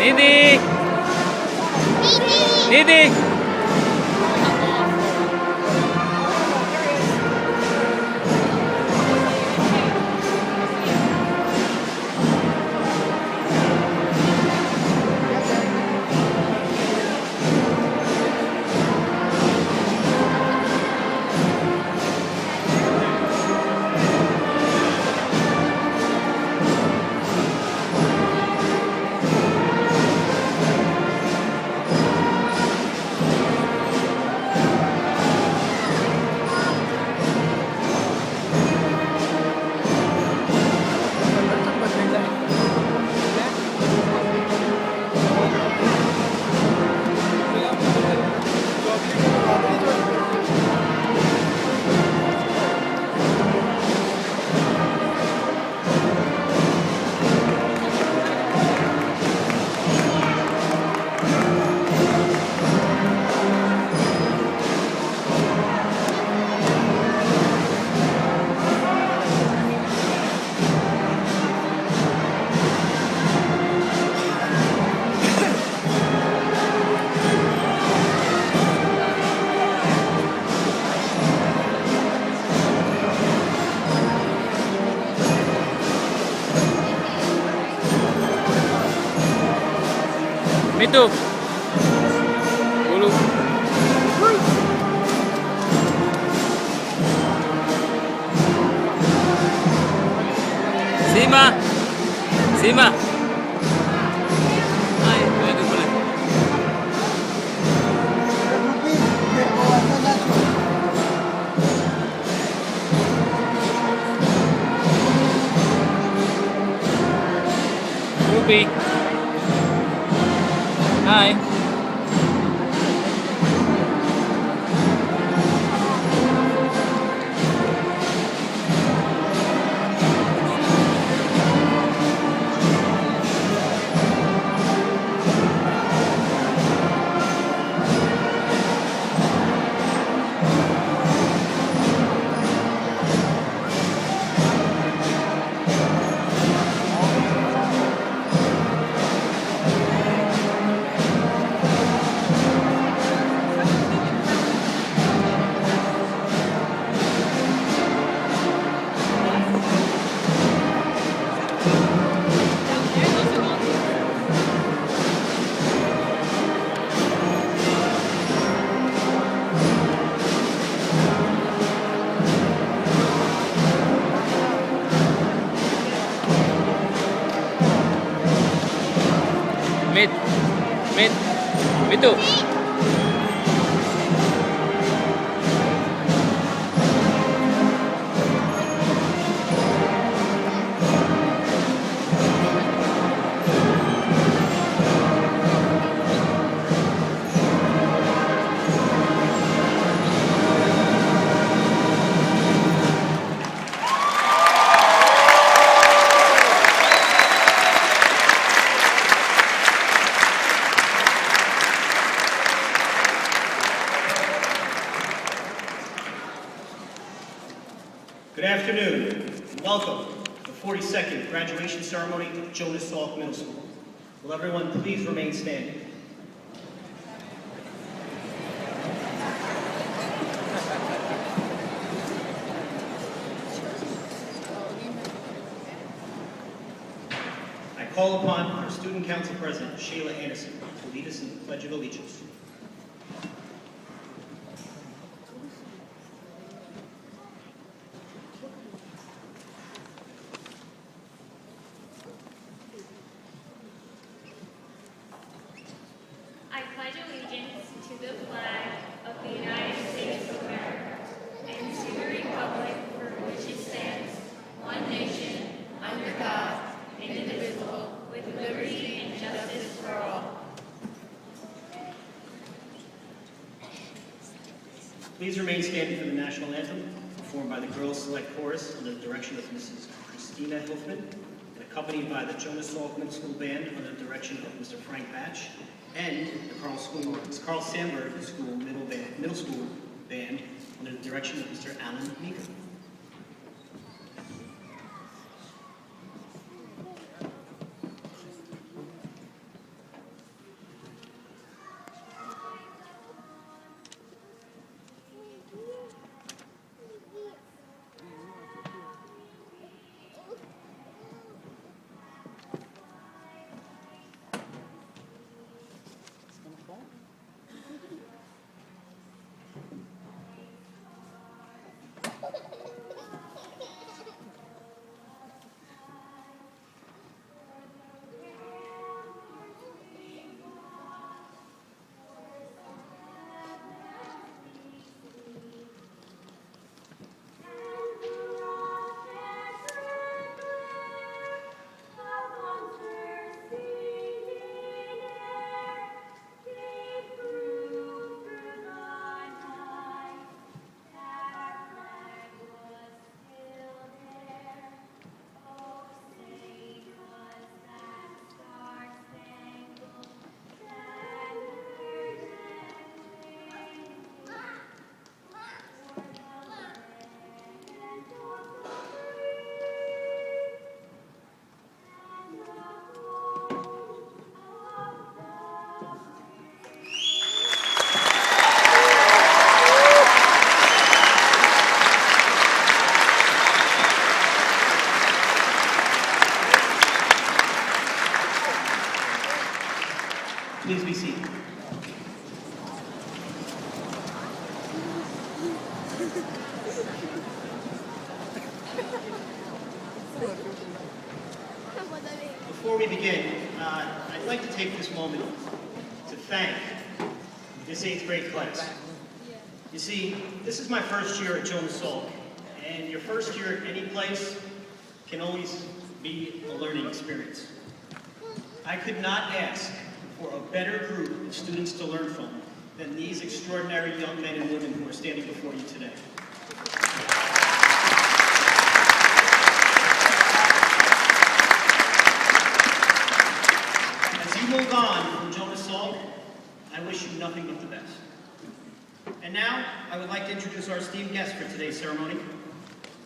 Nidhi! Nidhi! Mitu. Bulu. Sima. Sima. Ay, pwede pala. Ruby. Hi. Mit. Mit. Mitu. Good afternoon, and welcome to the 42nd graduation ceremony at Jonas Salk Middle School. Will everyone please remain standing? I call upon our Student Council President, Sheila Anderson, to lead us in the Pledge of Allegiance. I pledge allegiance to the flag of the United States of America and to the republic for which it stands, one nation, under God, indivisible, with liberty and justice for all. Please remain standing for the national anthem, performed by the Girls Select Chorus under the direction of Mrs. Christina Hilfman, and accompanied by the Jonas Salk Middle School Band under the direction of Mr. Frank Batch, and the Carl Sandburg School Middle School Band under the direction of Mr. Alan Meeker. Please be seated. Before we begin, I'd like to take this moment to thank this 8th grade class. You see, this is my first year at Jonas Salk, and your first year at any place can always be a learning experience. I could not ask for a better group of students to learn from than these extraordinary young men and women who are standing before you today. As you move on from Jonas Salk, I wish you nothing but the best. And now, I would like to introduce our esteemed guests for today's ceremony.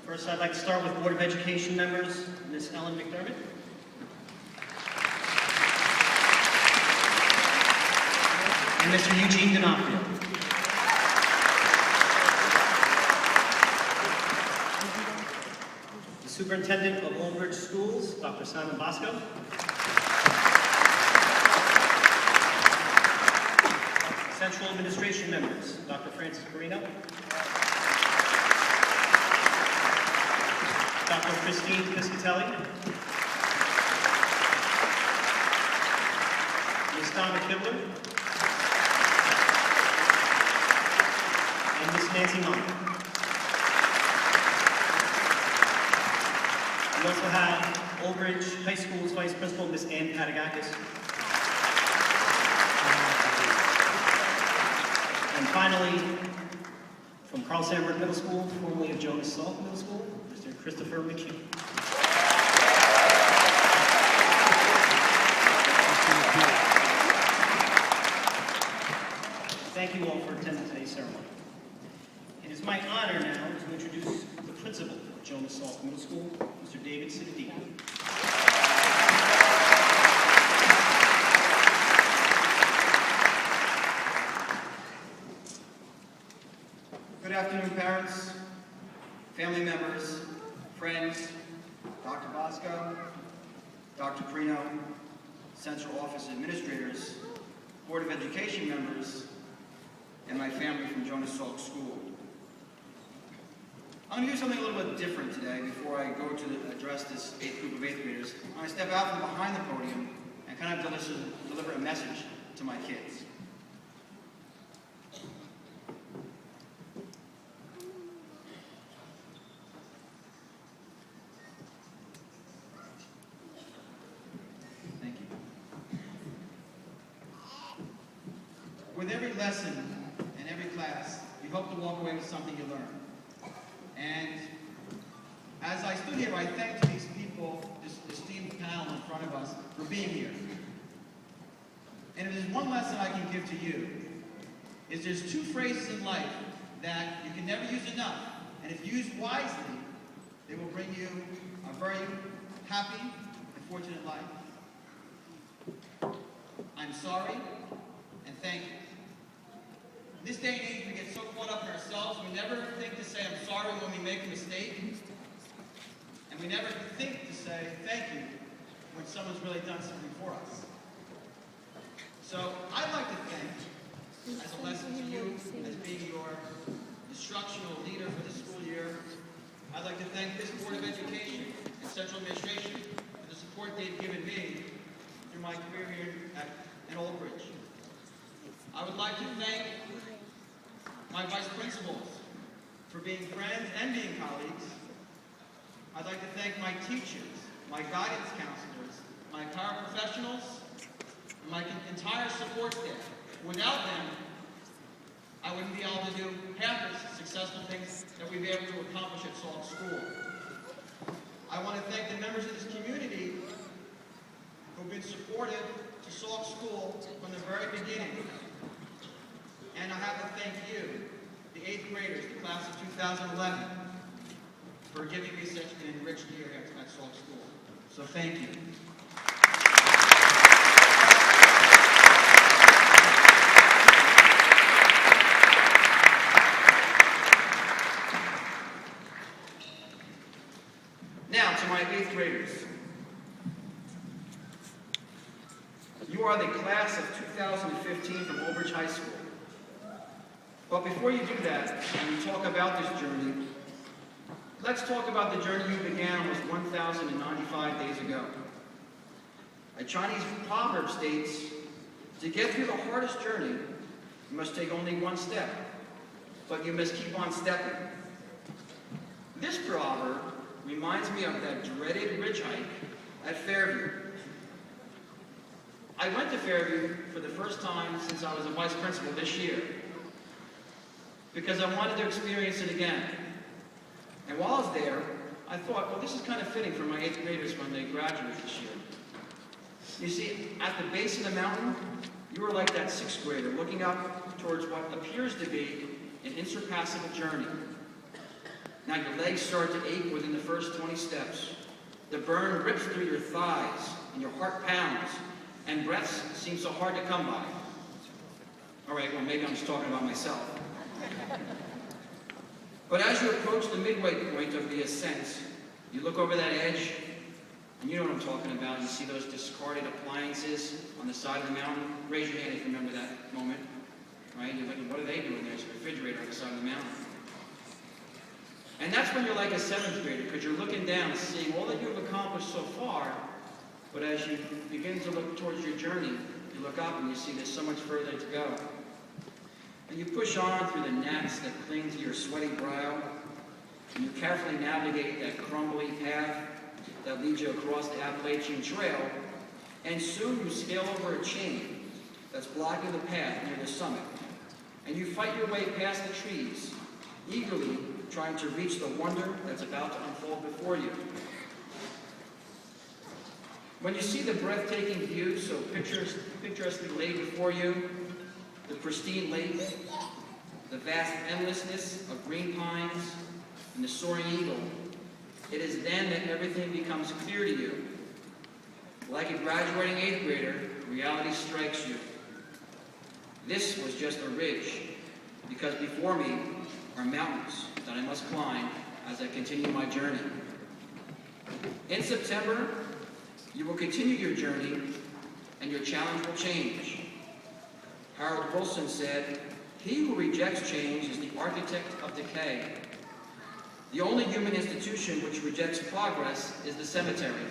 First, I'd like to start with Board of Education members, Ms. Ellen McDermott. And Mr. Eugene D'Onofrio. The Superintendent of Old Bridge Schools, Dr. Simon Bosco. Central Administration members, Dr. Francis Carino. Dr. Christine Piscatelli. Ms. Donna Kibler. And Ms. Nancy Monk. We also have Old Bridge High School's Vice Principal, Ms. Ann Patagakis. And finally, from Carl Sandburg Middle School, formerly of Jonas Salk Middle School, Mr. Christopher McKee. Thank you all for attending today's ceremony. It is my honor now to introduce the principal of Jonas Salk Middle School, Mr. David Siddiqui. Good afternoon, parents, family members, friends, Dr. Bosco, Dr. Carino, Central Office administrators, Board of Education members, and my family from Jonas Salk School. I'm going to do something a little bit different today before I go to address this group of 8th graders. I'm going to step out from behind the podium and kind of deliver a message to my kids. Thank you. With every lesson and every class, we hope to walk away with something you learn. And as I stood here, I thanked these people, this esteemed panel in front of us, for being here. And if there's one lesson I can give to you, is there's 2 phrases in life that you can never use enough, and if used wisely, they will bring you a very happy and fortunate life. I'm sorry, and thank you. In this day and age, we get so caught up in ourselves, we never think to say, I'm sorry when we make a mistake. And we never think to say, thank you, when someone's really done something for us. So, I'd like to thank, as a lesson to you, as being your instructional leader for this school year, I'd like to thank this Board of Education and Central Administration for the support they've given me through my career here at Old Bridge. I would like to thank my vice principals for being friends and being colleagues. I'd like to thank my teachers, my guidance counselors, my paraprofessionals, and my entire support staff. Without them, I wouldn't be able to do half as successful things that we've been able to accomplish at Salk School. I want to thank the members of this community who've been supportive to Salk School from the very beginning. And I have to thank you, the 8th graders, the class of 2011, for giving me such an enriched year at Salk School. So thank you. Now to my 8th graders. You You are the class of 2015 from Old Bridge High School. But before you do that, and we talk about this journey, let's talk about the journey you began almost 1,095 days ago. A Chinese proverb states, to get through the hardest journey, you must take only one step, but you must keep on stepping. This proverb reminds me of that dreaded ridge hike at Fairview. I went to Fairview for the first time since I was a vice principal this year, because I wanted to experience it again. And while I was there, I thought, well, this is kind of fitting for my 8th graders when they graduate this year. You see, at the base of the mountain, you are like that 6th grader looking up towards what appears to be an insurpassable journey. Now your legs start to ache within the first 20 steps. The burn rips through your thighs, and your heart pounds, and breaths seem so hard to come by. All right, well, maybe I'm just talking about myself. But as you approach the midway point of the ascent, you look over that edge, and you know what I'm talking about. You see those discarded appliances on the side of the mountain. Raise your hand if you remember that moment. Right? You're thinking, what are they doing? There's a refrigerator on the side of the mountain. And that's when you're like a 7th grader, because you're looking down, seeing all that you have accomplished so far, but as you begin to look towards your journey, you look up and you see there's so much further to go. And you push on through the gnats that cling to your sweaty brow, and you carefully navigate that crumbly path that leads you across the Appalachian Trail, and soon you scale over a chain that's blocking the path near the summit, and you fight your way past the trees, eagerly trying to reach the wonder that's about to unfold before you. When you see the breathtaking view so picturesquely laid before you, the pristine lake, the vast endlessness of green pines, and the soaring eagle, it is then that everything becomes clear to you. Like a graduating 8th grader, reality strikes you. This was just a ridge, because before me are mountains that I must climb as I continue my journey. In September, you will continue your journey, and your challenge will change. Harold Wilson said, "He who rejects change is the architect of decay. The only human institution which rejects progress is the cemetery."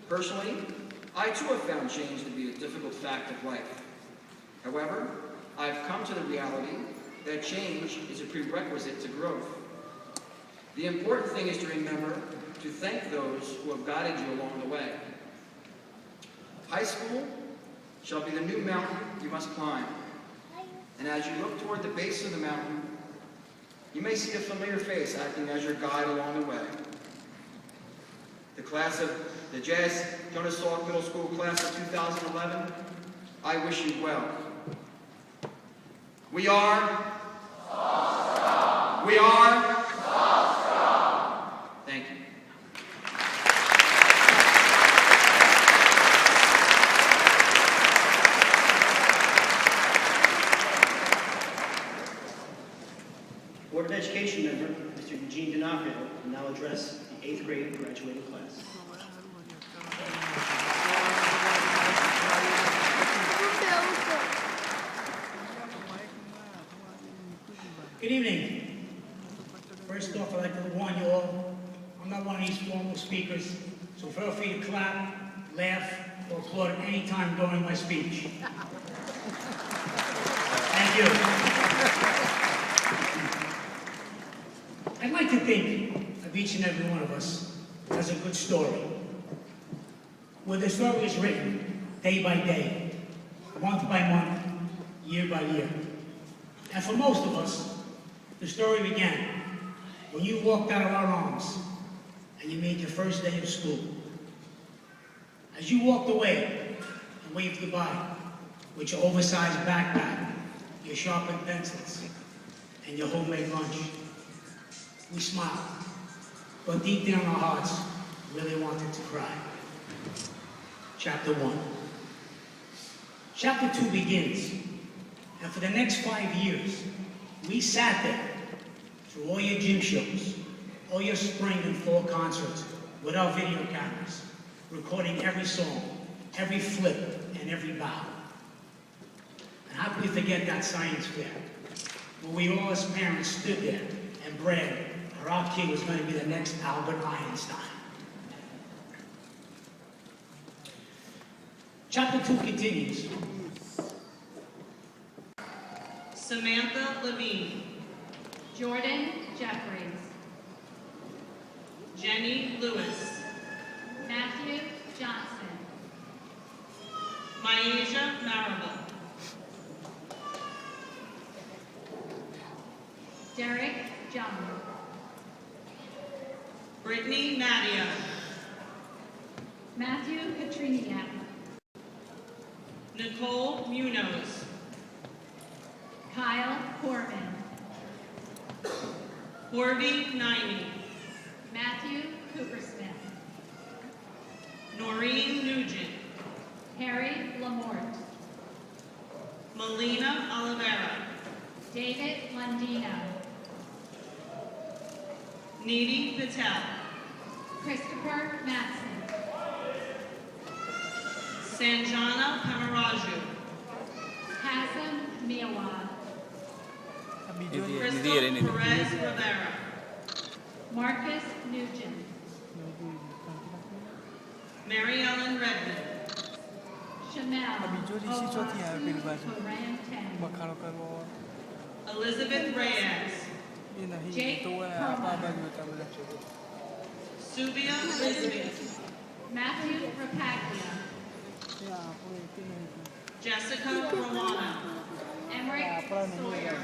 Personally, I too have found change to be a difficult fact of life. However, I've come to the reality that change is a prerequisite to growth. The important thing is to remember to thank those who have guided you along the way. High school shall be the new mountain you must climb. And as you look toward the base of the mountain, you may see a familiar face acting as your guide along the way. The class of the Jazz Jonas Salk Middle School class of 2011, I wish you well. We are We are Thank you. Board of Education member, Mr. Eugene D'Onofrio, will now address the 8th grade graduating class. Good evening. First off, I'd like to warn you all, I'm not one of these formal speakers, so feel free to clap, laugh, or applaud at any time during my speech. Thank you. I'd like to think of each and every one of us as a good story, where the story is written day by day, month by month, year by year. And for most of us, the story began when you walked out of our arms and you made your first day of school. As you walked away and waved goodbye with your oversized backpack, your sharpened pencils, and your homemade lunch, we smiled, but deep down our hearts really wanted to cry. Chapter 1. Chapter 2 begins, and for the next 5 years, we sat there through all your gym shows, all your spring and fall concerts with our video cameras, recording every song every flip and every bow. And how can we forget that science fair, where we all as parents stood there and bragged our kid was going to be the next Albert Einstein. Chapter 2 continues. Samantha Levine, Jordan Jeffries, Jenny Lewis, Matthew Johnson, Myasia Marable, Derek Young, Brittany Nadia, Matthew Katriniak, Nicole Munoz, Kyle Corman, Corby Niney, Matthew Coopersmith, Noreen Nugent, Harry Lamort, Melina Oliveira, David Lundino, Nidhi Patel, Christopher Matson, Sanjana Kamaraju, Hassan Miawad, Crystal Nidhi, Perez Rivera, Marcus Nugent, Mary Ellen Redmond, Chanel चौथी Owasu Elizabeth Reyes, ये नहीं Jake तो है Perlman. आप आवाज बता मुझे Subia Risby, Matthew Rapaglia, ये आपको एक ही नहीं Jessica Romano, Emmerich Sawyer,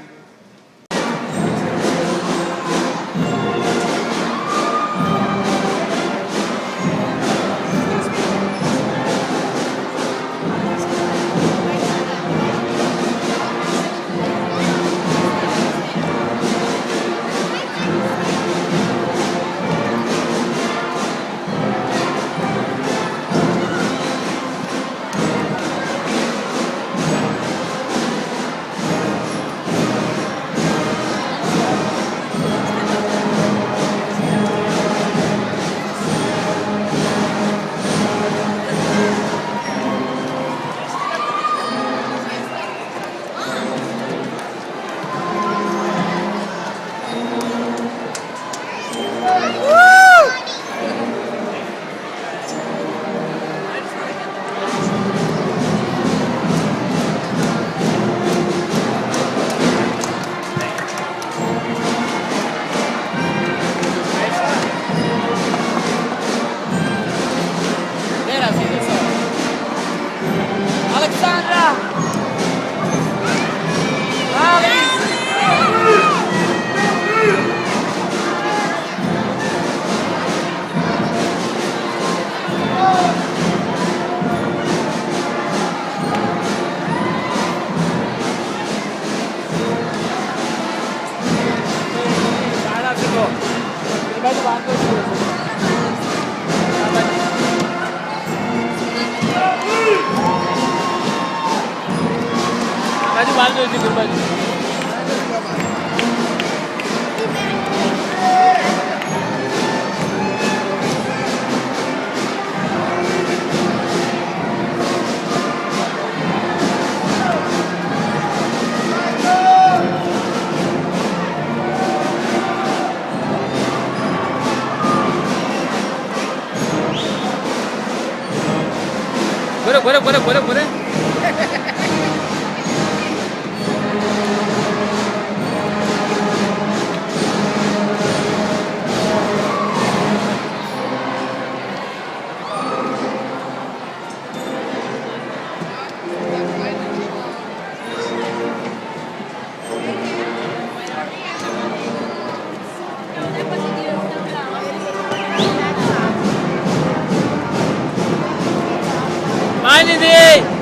Boleh. Bye, Nidhi.